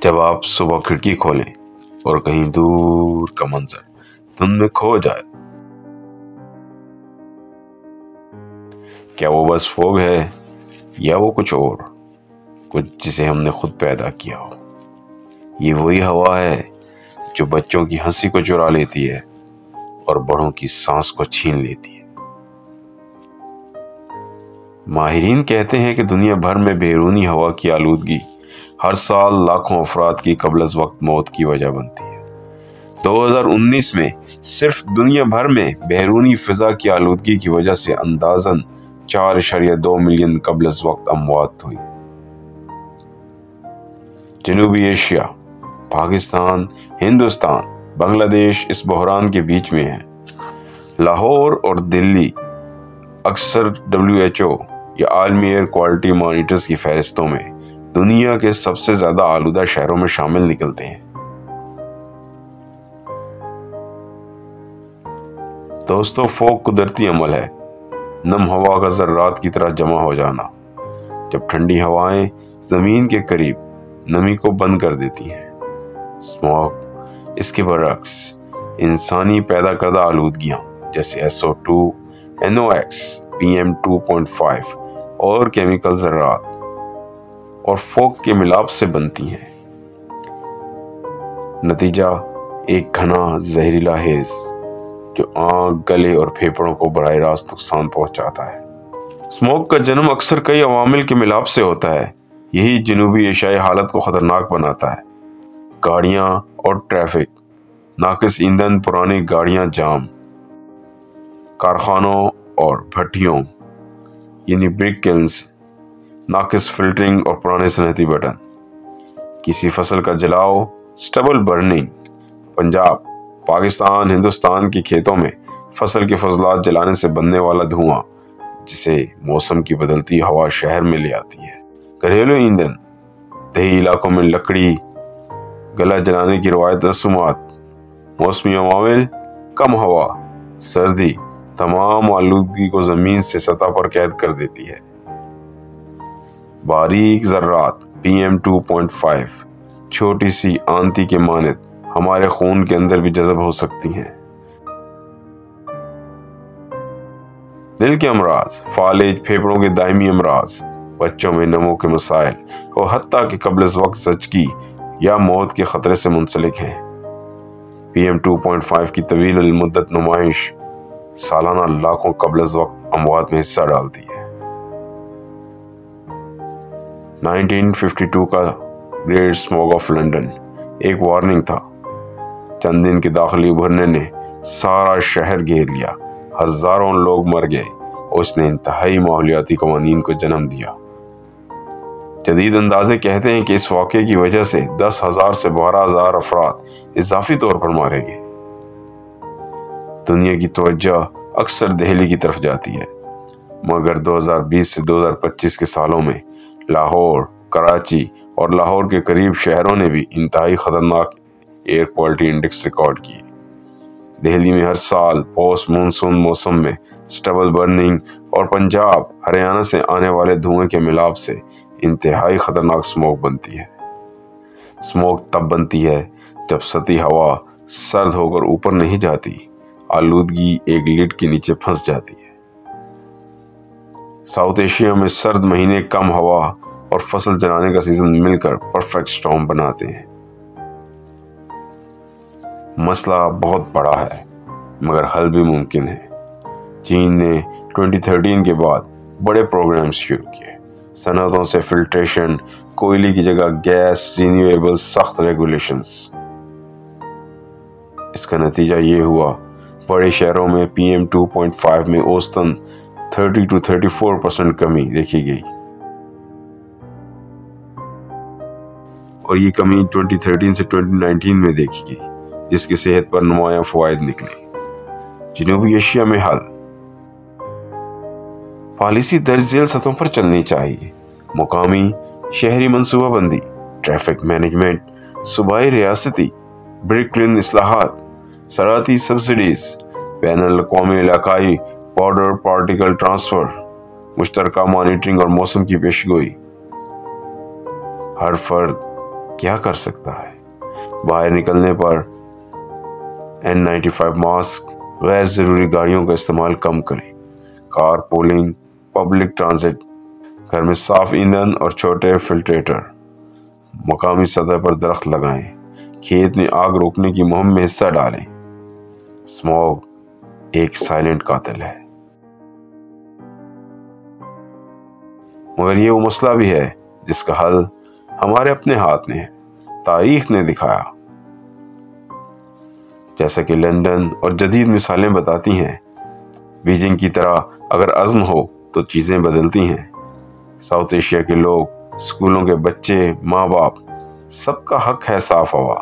जब आप सुबह खिड़की खोलें और कहीं दूर का मंजर धुंध में खो जाए, क्या वो बस फोग है या वो कुछ और, कुछ जिसे हमने खुद पैदा किया हो? ये वही हवा है जो बच्चों की हंसी को चुरा लेती है और बड़ों की सांस को छीन लेती है। माहिरीन कहते हैं कि दुनिया भर में बैरूनी हवा की आलूदगी हर साल लाखों अफराद की कब्ल अज़ वक्त मौत की वजह बनती है। 2019 में सिर्फ दुनिया भर में बैरूनी फिजा की आलूदगी की वजह से अंदाजन 4.2 मिलियन कब्ल अज़ वक्त अमवात हुई। जनूबी एशिया, पाकिस्तान, हिंदुस्तान, बांग्लादेश इस बहरान के बीच में है। लाहौर और दिल्ली अक्सर WHO या आलमी एयर क्वालिटी मॉनिटर्स की फहरिस्तों में दुनिया के सबसे ज्यादा आलूदा शहरों में शामिल निकलते हैं। दोस्तों, फोग कुदरती अमल है, नम हवा का जर्रात की तरह जमा हो जाना। जब ठंडी हवाएं जमीन के करीब नमी को बंद कर देती हैं। स्मॉग इसके बरक्स इंसानी पैदा करदा आलूदगियां जैसे SO2, NOx, PM2.5 और केमिकल जर्रात और फोग के मिलाप से बनती हैं। नतीजा एक घना जहरीला हेज जो आंख, गले और फेफड़ों को बराह रास्त नुकसान पहुंचाता है। स्मोक का जन्म अक्सर कई अवामिल के मिलाप से होता है। यही जनूबी एशियाई हालत को खतरनाक बनाता है। गाड़ियां और ट्रैफिक, नाकिस ईंधन, पुरानी गाड़ियां जाम, कारखानों और भट्टियों यानी ब्रिक किल्न्स, नाकिस फिल्टरिंग और पुराने सनती बटन, किसी फसल का जलाओ, स्टबल बर्निंग। पंजाब, पाकिस्तान, हिंदुस्तान के खेतों में फसल के फजलात जलाने से बनने वाला धुआं जिसे मौसम की बदलती हवा शहर में ले आती है। घरेलू ईंधन, दही इलाकों में लकड़ी, गला जलाने की रवायत रसूमात, मौसमी अवामिल, कम हवा, सर्दी तमाम आलूदगी को जमीन से सतह पर कैद कर देती है। बारीक जर्रात PM2.5 छोटी सी आंती के मानद हमारे खून के अंदर भी जज़ब हो सकती हैं। दिल के अमराज, फालिज, फेफड़ों के दायमी अमराज, बच्चों में नमों के मसाइल और हत्ता के कब्ल अज़ वक्त ज़चगी या मौत के खतरे से मुंसलिक हैं। PM2.5 की तवील मुद्दत नुमाइश सालाना लाखों कब्ल अज़ वक्त अमवात में हिस्सा डालती है। 1952 का ग्रेट स्मॉग ऑफ लंदन एक वार्निंग था। चंद दिन के दाखिली उभरने ने सारा शहर घेर लिया, हजारों लोग मर गए और उसने इंतहाई माहौलियाती कवानीन को जन्म दिया। जदीद अंदाजे कहते हैं कि इस वाक़े की वजह से 10,000 से 12,000 अफराद इजाफी तौर पर मारे गए। दुनिया की तवज्जो अक्सर दिल्ली की तरफ जाती है, मगर 2020 से 2025 के सालों में लाहौर, कराची और लाहौर के करीब शहरों ने भी इंतहाई खतरनाक एयर क्वालिटी इंडेक्स रिकॉर्ड किए। दिल्ली में हर साल पोस्ट मानसून मौसम में स्टबल बर्निंग और पंजाब, हरियाणा से आने वाले धुएं के मिलाप से इंतहाई खतरनाक स्मोक बनती है। स्मोक तब बनती है जब सतही हवा सर्द होकर ऊपर नहीं जाती, आलूदगी एक लिड के नीचे फंस जाती है। साउथ एशिया में सर्द महीने, कम हवा और फसल जलाने का सीजन मिलकर परफेक्ट स्टॉर्म बनाते हैं। मसला बहुत बड़ा है मगर हल भी मुमकिन है। चीन ने 2013 के बाद बड़े प्रोग्राम शुरू किए। सनतों से फिल्ट्रेशन, कोयले की जगह गैस, रिन्यूएबल, सख्त रेगुलेशंस। इसका नतीजा ये हुआ, बड़े शहरों में PM2.5 में औसतन 30 to 34% कमी देखी गई और ये कमी 2013 से 2019 में देखी गई, जिसकी सेहत पर नुमायां फवायद निकले। जनूबी एशिया में हल पॉलिसी दर्ज झेल सतहों पर चलनी चाहिए। मुकामी शहरी मनसूबाबंदी, ट्रैफिक मैनेजमेंट, सूबाई रियासती ब्रिक क्लीन इस्लाहात, सराती सब्सिडीज, बैनुल अक़वामी इलाकाई बॉर्डर पार्टिकल ट्रांसफर, मुश्तरका मॉनिटरिंग और मौसम की पेशगोई। हर फर्द کیا کر سکتا ہے؟ باہر نکلنے پر N95 ماسک، غیر ضروری گاڑیوں کا استعمال کم کریں، کار پولنگ، پبلک ٹرانزٹ، گھر میں صاف ایندھن اور چھوٹے فلٹریٹر، مقامی سطح پر درخت لگائیں، کھیت میں آگ روکنے کی مہم میں حصہ ڈالیں۔ اسموگ ایک سائلنٹ قاتل ہے، مگر یہ وہ مسئلہ بھی ہے جس کا حل ہمارے اپنے ہاتھ میں ہے۔ تاریخ نے دکھایا، جیسا کہ لندن اور جدید مثالیں بتاتی ہیں، بیجنگ کی طرح اگر عزم ہو تو چیزیں بدلتی ہیں۔ ساؤتھ ایشیا کے لوگ، اسکولوں کے بچے، ماں باپ، سب کا حق ہے صاف ہوا۔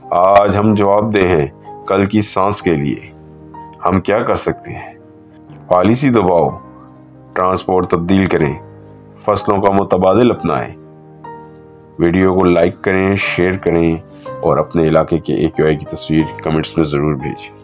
آج ہم جواب دہ ہیں کل کی سانس کے لیے۔ ہم کیا کر سکتے ہیں؟ پالیسی دباؤ، ٹرانسپورٹ تبدیل کریں، فصلوں کا متبادل اپنائیں۔ ویڈیو کو لائک کریں، شیئر کریں اور اپنے علاقے کے AQI کی تصویر کمنٹس میں ضرور بھیجیں۔